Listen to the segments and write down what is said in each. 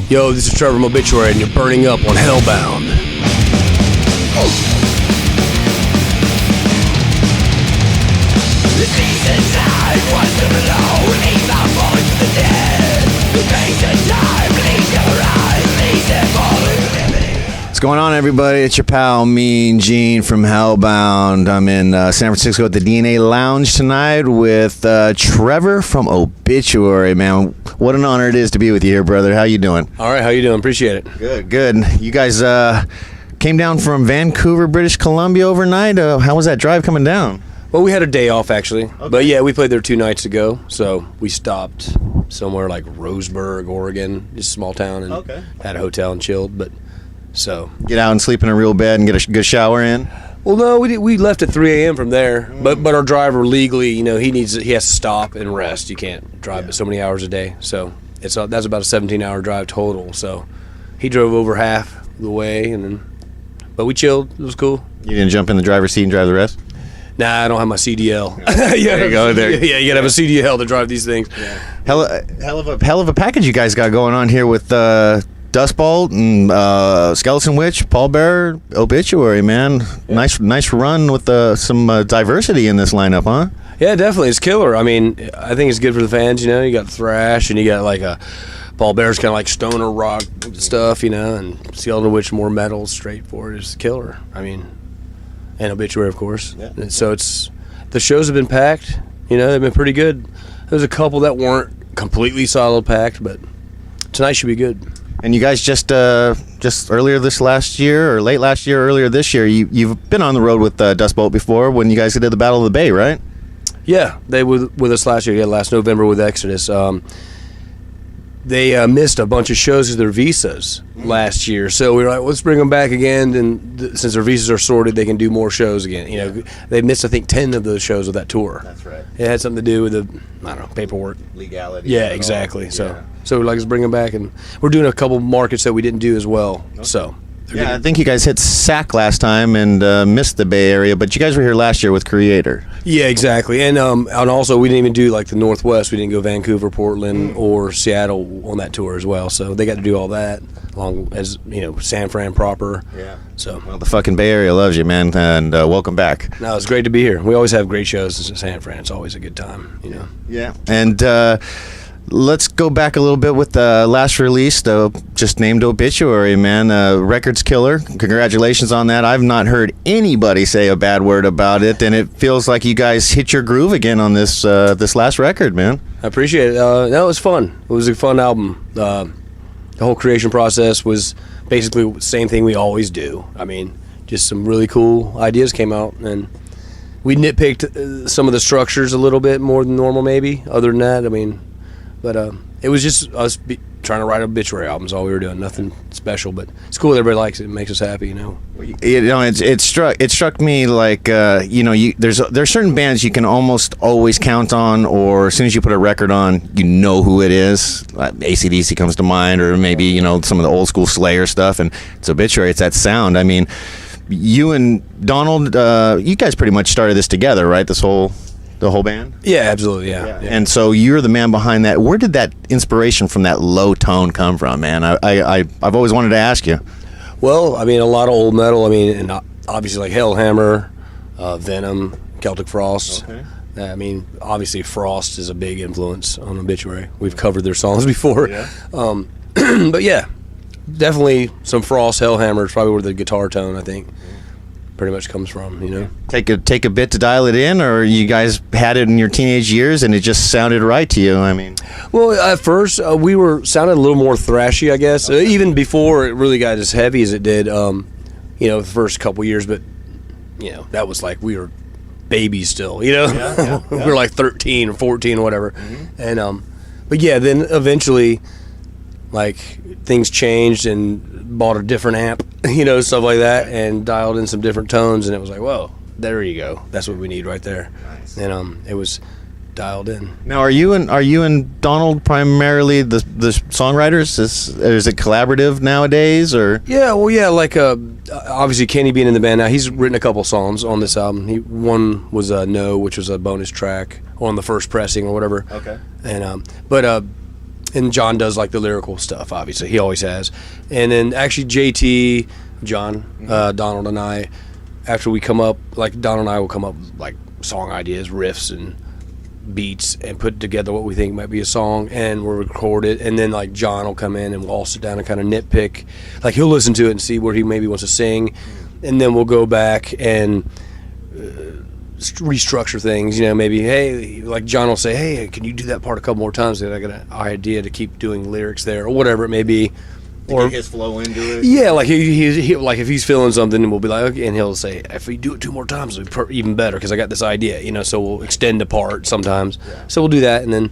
Yo, this is Trevor from Obituary, and you're burning up on Hellbound. The season time was to blow, leave our voice to the dead. The patient time bleeds your eyes, leaves them falling living. What's going on, everybody? It's your pal, Mean Gene from Hellbound. I'm in San Francisco at the DNA Lounge tonight with Trevor from Obituary, man. What an honor it is to be with you here, brother. How you doing? All right, how you doing? Appreciate it. Good, good. You guys came down from Vancouver, British Columbia overnight. How was that drive coming down? Well, we had a day off, actually. Okay. But yeah, we played there 2 nights ago. So we stopped somewhere like Roseburg, Oregon, just a small town, and had a hotel and chilled. But so Get out and sleep in a real bed and get a good shower in? well, no, we left at 3 a.m. from there. But our driver legally, he has to stop and rest. You can't drive but so many hours a day. So that's about a 17-hour drive total. So he drove over half the way, but we chilled. It was cool. You didn't jump in the driver's seat and drive the rest? Nah, I don't have my CDL. There you go. There. Yeah, you gotta have a CDL to drive these things. Yeah. Hell of a package you guys got going on here with Dust Bolt and Skeleton Witch, Paul Bearer, Obituary, man. Yeah. Nice run with some diversity in this lineup, huh? Yeah, definitely. It's killer. I mean, I think it's good for the fans. You got thrash, and you got like a Paul Bearer's kind of like stoner rock stuff, and Skeleton Witch more metal, straightforward. It's killer. I mean. And Obituary, of course. Yeah. And so the shows have been packed. They've been pretty good. There's a couple that weren't completely solid packed, but tonight should be good. And you guys just earlier this last year, or late last year, earlier this year, you've been on the road with Dust Bolt before when you guys did the Battle of the Bay, right? Yeah, they were with us last year. Yeah, last November with Exodus. They missed a bunch of shows of their visas last year, so we were like, let's bring them back again. And since their visas are sorted, they can do more shows again. They missed, I think, 10 of those shows of that tour. That's right. It had something to do with the paperwork, legality. Yeah, exactly. So we're like, let's bring them back, and we're doing a couple markets that we didn't do as well. Okay. So. Yeah, I think you guys hit SAC last time and missed the Bay Area, but you guys were here last year with Creator. Yeah, exactly. And also we didn't even do like the Northwest. We didn't go Vancouver, Portland, or Seattle on that tour as well. So they got to do all that, along as San Fran proper. Yeah. So well, the fucking Bay Area loves you, man, and welcome back. No, it's great to be here. We always have great shows in San Fran. It's always a good time. Yeah. And let's go back a little bit with the last release, though, just named Obituary, man. Record's killer. Congratulations on that. I've not heard anybody say a bad word about it, and it feels like you guys hit your groove again on this last record, man. I appreciate it. No, it was fun. It was a fun album. The whole creation process was basically the same thing we always do. I mean, just some really cool ideas came out, and we nitpicked some of the structures a little bit more than normal, maybe. Other than that, I mean... But it was just us trying to write Obituary albums. All we were doing, nothing special. But it's cool that everybody likes it. It makes us happy, It struck me like there's certain bands you can almost always count on, or as soon as you put a record on, you know who it is. Like AC/DC comes to mind, or maybe some of the old school Slayer stuff. And it's Obituary. It's that sound. I mean, you and Donald, you guys pretty much started this together, right? The whole band? Yeah, absolutely, yeah. And so you're the man behind that. Where did that inspiration from that low tone come from, man? I've always wanted to ask you. Well, I mean, a lot of old metal. I mean, and obviously like Hellhammer, Venom, Celtic Frost. Okay. I mean, obviously Frost is a big influence on Obituary. We've covered their songs before. Yeah. But yeah, definitely some Frost, Hellhammer is probably where the guitar tone, I think, pretty much comes from, Take a bit to dial it in, or you guys had it in your teenage years and it just sounded right to you? I mean, well, at first we sounded a little more thrashy, I guess. Okay. Even before it really got as heavy as it did, the first couple years. But that was like we were babies still, we were like 13 or 14 or whatever. Mm-hmm. And but yeah, then eventually, like, things changed and bought a different amp, stuff like that, and dialed in some different tones, and it was like, whoa, there you go. That's what we need right there. Nice. And it was dialed in. Now, are you and Donald primarily the songwriters? Is it collaborative nowadays, or? Yeah, well, yeah, like obviously Kenny being in the band now, he's written a couple songs on this album. One was No, which was a bonus track on the first pressing or whatever. Okay. And and John does like the lyrical stuff. Obviously, he always has. And then actually, JT, John, Donald, and I, after we come up, like Donald and I will come up with like song ideas, riffs, and beats, and put together what we think might be a song, and we'll record it. And then like John will come in and we'll all sit down and kind of nitpick. Like he'll listen to it and see where he maybe wants to sing, and then we'll go back and restructure things. Maybe, hey, like John will say, hey, can you do that part a couple more times? And I got an idea to keep doing lyrics there, or whatever it may be. Or get his flow into it. Yeah, like he like if he's feeling something, and we'll be like, okay, and he'll say, if we do it 2 more times, it'll be even better because I got this idea. So we'll extend the part sometimes. Yeah. So we'll do that, and then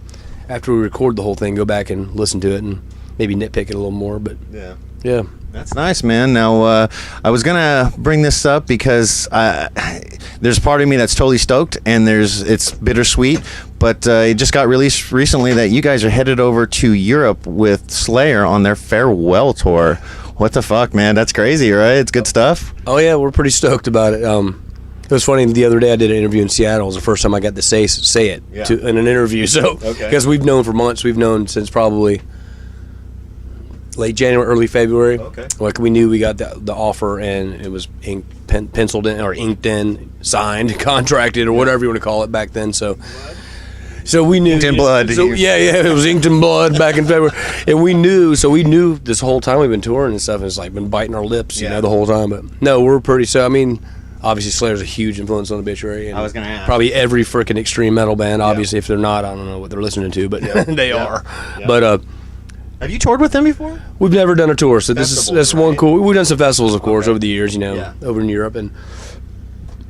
after we record the whole thing, go back and listen to it and maybe nitpick it a little more. But yeah. That's nice, man. Now, I was gonna bring this up because there's part of me that's totally stoked, and it's bittersweet. But it just got released recently that you guys are headed over to Europe with Slayer on their farewell tour. What the fuck, man? That's crazy, right? It's good stuff. Oh yeah, we're pretty stoked about it. It was funny. The other day I did an interview in Seattle. It was the first time I got to say it in an interview. So because we've known for months, we've known since probably late January, early February. Okay. Like we knew we got the offer, and it was penciled in or inked in, signed, contracted, or whatever you want to call it back then. So we knew. Inked in blood. So, yeah, it was inked in blood back in February, and we knew this whole time we've been touring and stuff. And it's like been biting our lips, the whole time. But no, we're pretty. So I mean, obviously Slayer's a huge influence on Obituary. And I was gonna ask. Probably every freaking extreme metal band. Obviously, if they're not, I don't know what they're listening to, but they are. Yeah. But have you toured with them before? We've never done a tour, so that's one cool. We've done some festivals, of course, over the years, over in Europe, and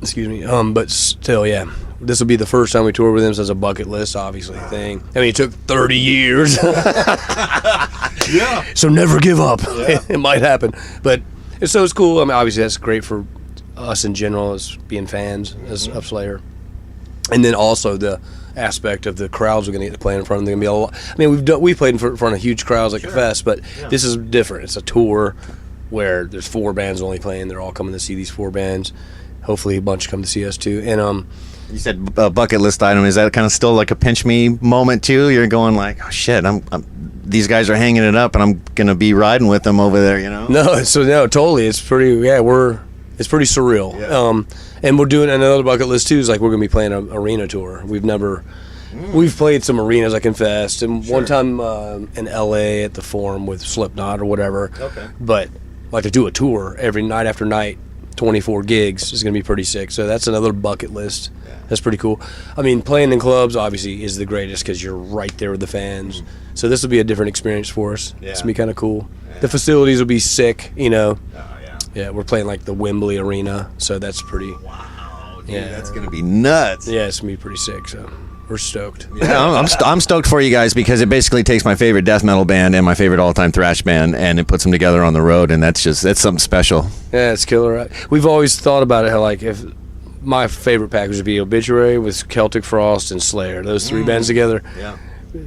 excuse me. But still, this will be the first time we tour with them, so it's a bucket list, obviously thing. I mean, it took 30 years, so never give up. Yeah. It might happen, but it's cool. I mean, obviously that's great for us in general as being fans of Slayer, and then also the aspect of the crowds we're going to get to play in front of. They're going to be a lot. I mean, we've played in front of huge crowds like a fest, but this is different. It's a tour where there's 4 bands only playing. They're all coming to see these 4 bands. Hopefully a bunch come to see us too. And you said bucket list item. Is that kind of still like a pinch me moment too? You're going like, oh shit, these guys are hanging it up, and I'm going to be riding with them over there. No, totally. It's pretty. It's pretty surreal. Yeah. And we're doing another bucket list too. Is like we're gonna be playing an arena tour. We've played some arenas, I confessed, and one time in LA at the Forum with Slipknot or whatever. Okay. But like to do a tour every night after night, 24 gigs is gonna be pretty sick. So that's another bucket list. Yeah. That's pretty cool. I mean, playing in clubs obviously is the greatest because you're right there with the fans. So this will be a different experience for us. Yeah. It's gonna be kind of cool. Yeah. The facilities will be sick. Yeah, we're playing like the Wembley Arena, so that's pretty. Wow, dude, that's gonna be nuts. Yeah, it's gonna be pretty sick. So we're stoked. Yeah, I'm stoked for you guys because it basically takes my favorite death metal band and my favorite all-time thrash band, and it puts them together on the road, and that's something special. Yeah, it's killer. We've always thought about it how like if my favorite package would be Obituary with Celtic Frost and Slayer, those 3 bands together. Yeah.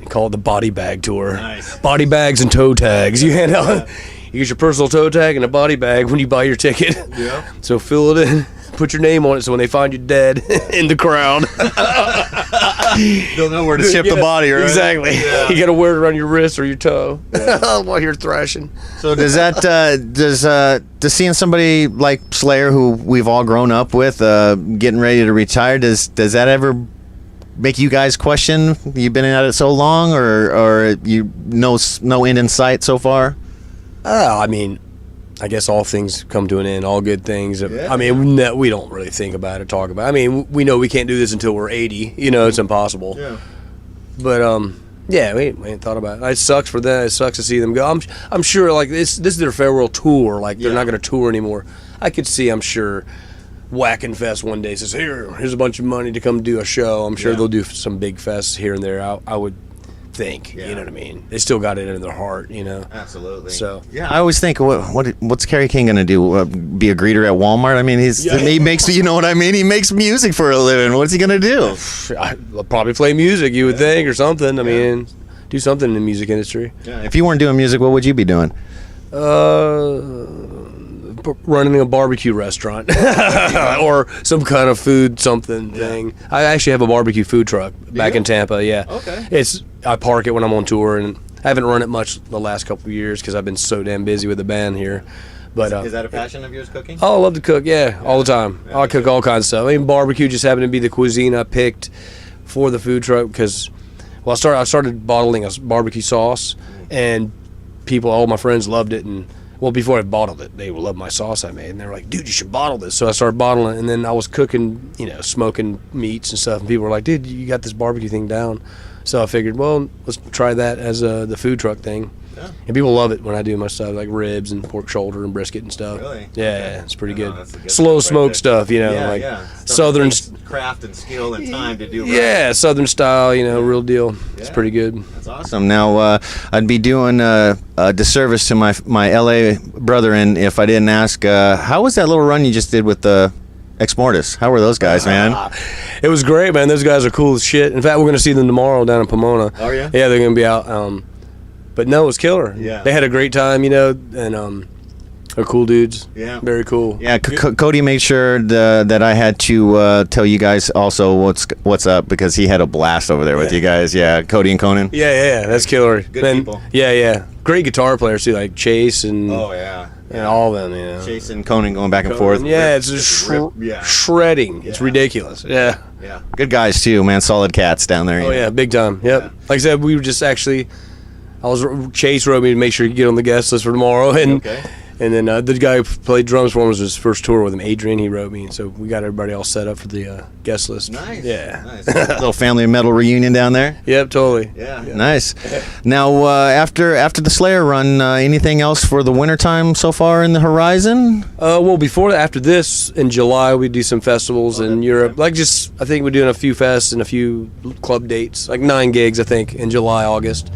Call it the Body Bag Tour. Nice. Body bags and toe tags. You hand out. You get your personal toe tag and a body bag when you buy your ticket. Yeah. So fill it in, put your name on it, so when they find you dead in the crowd, they'll know where to ship the body, right? Exactly. Yeah. You got to wear it around your wrist or your toe while you're thrashing. So does seeing somebody like Slayer, who we've all grown up with, getting ready to retire, does that ever make you guys question? You've been at it so long, or no end in sight so far? I mean, I guess all things come to an end, all good things. I mean, we don't really think about it, talk about it. I mean, we know we can't do this until we're 80. It's impossible. Yeah. But, we ain't thought about it. It sucks for them. It sucks to see them go. I'm sure, like, this is their farewell tour. Like, they're not going to tour anymore. I could see, I'm sure, Whackin' Fest one day says, here's a bunch of money to come do a show. I'm sure they'll do some big fests here and there. I would think, you know what I mean? They still got it in their heart, Absolutely. So I always think, what's Kerry King gonna do? Be a greeter at Walmart? I mean, he makes, you know what I mean? He makes music for a living. What's he gonna do? I'll probably play music, you would think, or something. I mean, do something in the music industry. Yeah. If you weren't doing music, what would you be doing? Running a barbecue restaurant or some kind of food thing. I actually have a barbecue food truck back in Tampa. Yeah. Okay. I park it when I'm on tour, and I haven't run it much the last couple of years because I've been so damn busy with the band here. But Is that a passion of yours, cooking? Oh, I love to cook, all the time. I cook all kinds of stuff. I mean, barbecue just happened to be the cuisine I picked for the food truck because, well, I started bottling a barbecue sauce, and all my friends loved it. And, well, before I bottled it, they loved my sauce I made. And they were like, dude, you should bottle this. So I started bottling it, and then I was cooking, smoking meats and stuff. And people were like, dude, you got this barbecue thing down. So I figured, well, let's try that as the food truck thing. Yeah. And people love it when I do my stuff, like ribs and pork shoulder and brisket and stuff. Really? Yeah, it's pretty good. Slow smoke stuff, like southern craft and skill and time to do. Yeah, southern style, real deal. It's pretty good. That's awesome. Now, I'd be doing a disservice to my LA brethren if I didn't ask, how was that little run you just did with the Exmortus? How were those guys, man? It was great, man. Those guys are cool as shit. In fact, we're going to see them tomorrow down in Pomona. Oh, yeah? Yeah, they're going to be out. But no, it was killer. Yeah. They had a great time, and they're cool dudes. Yeah. Very cool. Yeah, Cody made sure that I had to tell you guys also what's up because he had a blast over there with you guys. Yeah, Cody and Conan. Yeah, that's killer. Good people. Yeah. Great guitar players too, like Chase and and all of them. Chase and Conan going back and forth. Yeah, it's just shredding. It's ridiculous. Yeah. Yeah. Good guys too, man. Solid cats down there. Oh yeah, big time. Yep. Yeah. Like I said, we were just actually. Chase wrote me to make sure you get on the guest list for tomorrow, and then the guy who played drums for him was his first tour with him, Adrian. He wrote me, so we got everybody all set up for the guest list. Nice. Yeah. Nice. Little family metal reunion down there. Yep, totally. Yeah. Nice. Now, after the Slayer run, anything else for the wintertime so far in the horizon? Well, after this, in July, we do some festivals in Europe. I think we're doing a few fests and a few club dates, like 9 gigs, I think, in July, August.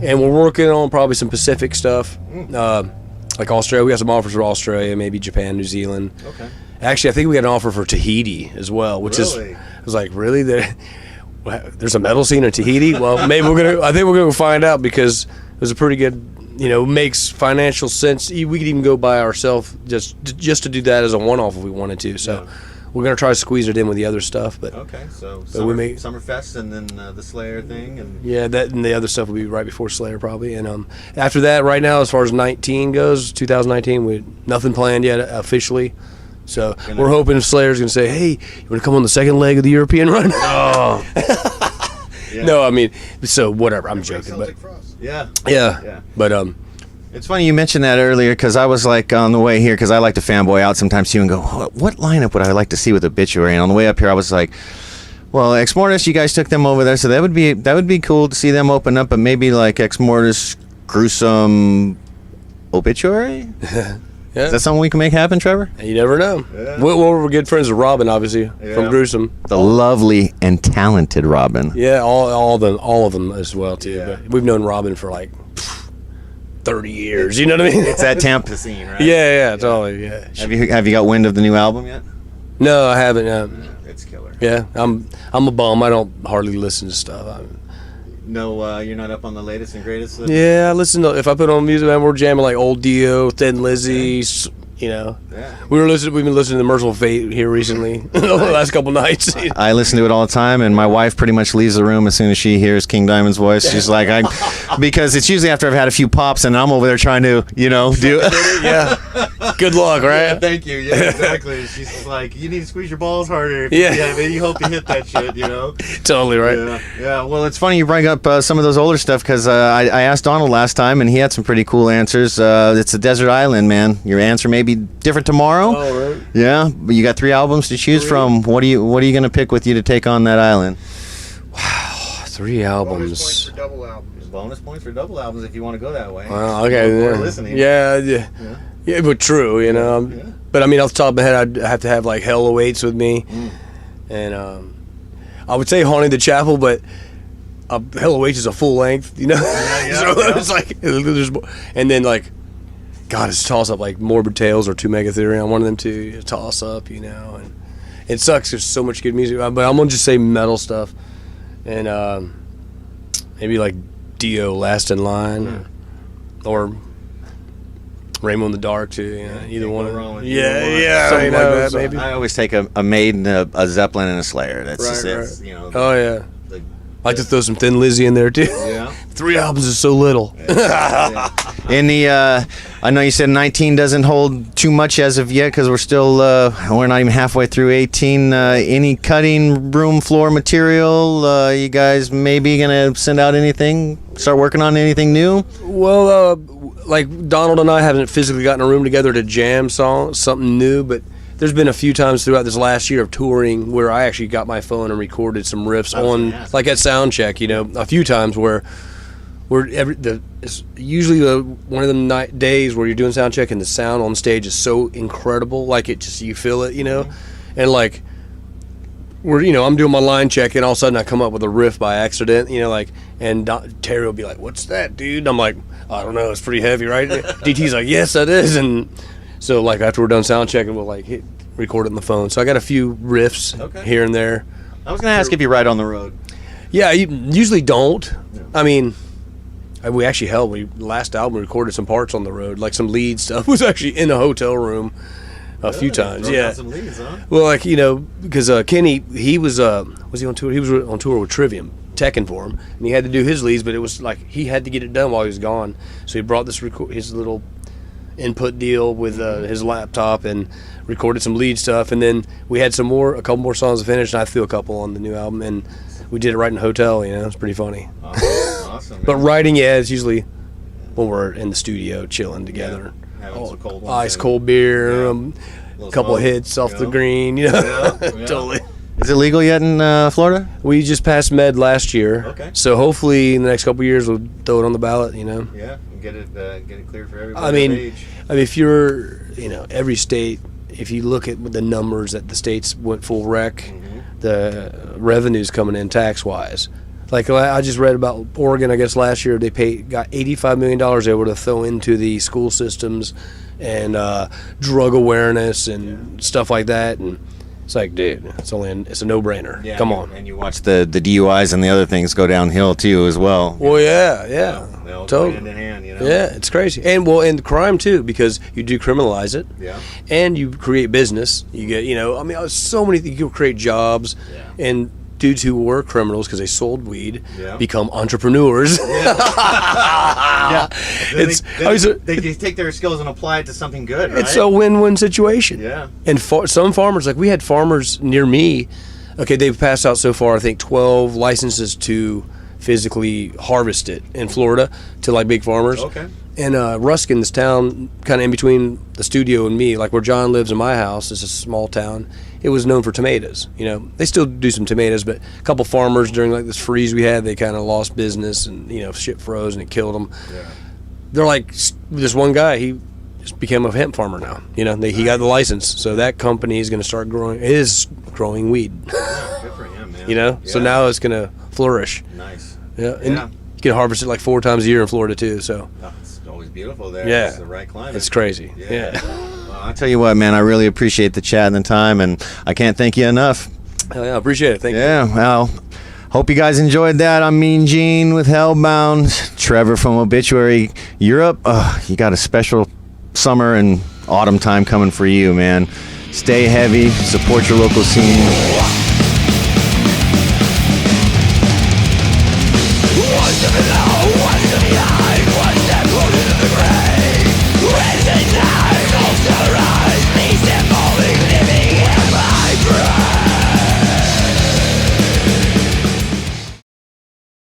And we're working on probably some Pacific stuff, like Australia. We got some offers for Australia, maybe Japan, New Zealand. Okay. Actually, I think we got an offer for Tahiti as well, which I was like, really? There's a metal scene in Tahiti? Well, maybe I think we're gonna find out because it was a pretty good, makes financial sense. We could even go by ourselves just to do that as a one-off if we wanted to. So. Yeah. We're gonna try to squeeze it in with the other stuff, but Summerfest and then the Slayer thing, and that and the other stuff will be right before Slayer probably. And after that, right now, as far as 2019, we nothing planned yet officially. So we're hoping Slayer's gonna say, "Hey, you want to come on the second leg of the European run?" Oh. No, I mean, so whatever. I'm joking, but yeah. But it's funny you mentioned that earlier because I was like on the way here because I like to fanboy out sometimes too and go, what lineup would I like to see with Obituary? And on the way up here, I was like, well, Exmortus, you guys took them over there, so that would be cool to see them open up, but maybe like Exmortus, Gruesome, Obituary. Yeah. Is that something we can make happen, Trevor? You never know. Yeah. We're good friends with Robin, obviously, from Gruesome. The lovely and talented Robin. Yeah, all of them as well too. Yeah. But we've known Robin for like 30 years, you know what I mean? It's that Tampa scene, right? Yeah, totally, yeah. Have you got wind of the new album yet? No, I haven't. It's killer. Yeah, I'm a bum. I don't hardly listen to stuff. No, you're not up on the latest and greatest? Yeah, I listen to, if I put on music, man, we're jamming like Old Dio, Thin Lizzy, Yeah. We've been listening to Merciful Fate here recently, the last couple nights. I listen to it all the time, and my wife pretty much leaves the room as soon as she hears King Diamond's voice. She's like, because it's usually after I've had a few pops, and I'm over there trying to, do. Yeah. Good luck, right? Yeah, thank you. Yeah, exactly. She's just like, you need to squeeze your balls harder. Yeah. Man, you hope you hit that shit, Totally right. Yeah. Well, it's funny you bring up some of those older stuff because I asked Donald last time, and he had some pretty cool answers. It's a desert island, man. Your answer may be different tomorrow. Oh, right. Yeah, but you got 3 albums to choose from. What are you going to pick with you to take on that island? Wow, 3 albums. Bonus points for double albums if you want to go that way. Well, okay. Listening. Yeah, but true, But I mean, off the top of my head, I'd have to have like Hell Awaits with me, and I would say Haunting the Chapel, but Hell Awaits is a full length, So it's like and then like. God, it's a toss up like Morbid Tales or 2 Megatherion. One of them two toss up, and it sucks. There's so much good music, but I'm gonna just say metal stuff, and maybe like Dio, Last in Line, or Rainbow in the Dark too. Either one. Something like that, maybe. I always take a Maiden, a Zeppelin, and a Slayer. That's right. just it. Oh yeah. I like to throw some Thin Lizzy in there too. Yeah. 3 albums is so little. In the, I know you said 19 doesn't hold too much as of yet because we're not even halfway through 18. Any cutting room floor material? You guys maybe gonna send out anything? Start working on anything new? Well, like Donald and I haven't physically gotten a room together to jam something new, but there's been a few times throughout this last year of touring where I actually got my phone and recorded some riffs on, like at sound check, a few times where it's usually one of them days where you're doing sound check and the sound on stage is so incredible, like it just, you feel it, and like I'm doing my line check and all of a sudden I come up with a riff by accident, and Terry will be like, "What's that, dude?" And I'm like, "I don't know, it's pretty heavy, right?" DT's like, "Yes, that is." And so like after we're done sound checking, we'll like record it on the phone. So I got a few riffs here and there. I was gonna ask if you ride on the road. Yeah, you usually don't. I mean, we actually last album we recorded some parts on the road, like some lead stuff was actually in a hotel room a few times. Yeah. Some leads, huh? Well, like because Kenny, he was he on tour? He was on tour with Trivium, teching for him, and he had to do his leads, but it was like he had to get it done while he was gone. So he brought his little input deal with his laptop and recorded some lead stuff, and then we had a couple more songs to finish, and I threw a couple on the new album, and we did it right in a hotel. It's pretty funny. Awesome. But writing, it's usually when we're in the studio chilling together. Ice cold beer, a couple of hits off the green, totally. Is it legal yet in Florida? We just passed med last year, Okay. so hopefully in the next couple of years we'll throw it on the ballot. Yeah, get it cleared for everybody. I mean, if you're, every state, if you look at the numbers that the states went full rec, the revenues coming in tax wise. Like I just read about Oregon, I guess last year they got $85 million they were to throw into the school systems and drug awareness and stuff like that. And it's like, dude, it's a no-brainer. Yeah, Come on. And you watch the DUIs and the other things go downhill too as well. Well, yeah. They all go Totally. hand in hand, Yeah, it's crazy. And crime too, because you do criminalize it. Yeah. And you create business. You get, so many things. You create jobs. Yeah. And dudes who were criminals because they sold weed become entrepreneurs. They take their skills and apply it to something good, right? It's a win-win situation. Yeah. And some farmers, like we had farmers near me, they've passed out so far, I think 12 licenses to physically harvest it in Florida to like big farmers. Okay. And Ruskin, this town kind of in between the studio and me, like where John lives in my house, is a small town. It was known for tomatoes. They still do some tomatoes, but a couple farmers during like this freeze we had, they kind of lost business and shit froze and it killed them. Yeah. They're like, this one guy, he just became a hemp farmer now. He got the license, so that company is going to start growing weed. Yeah, good for him, man. So now it's going to flourish. Nice. Yeah, and you can harvest it like 4 times a year in Florida too. So it's always beautiful there. Yeah, it's the right climate. It's crazy. Yeah. Well, I tell you what, man, I really appreciate the chat and the time, and I can't thank you enough. Hell yeah, I appreciate it. Thank you. Yeah, well, hope you guys enjoyed that. I'm Mean Gene with Hellbound. Trevor from Obituary. Europe, you got a special summer and autumn time coming for you, man. Stay heavy, support your local scene. Once in a life.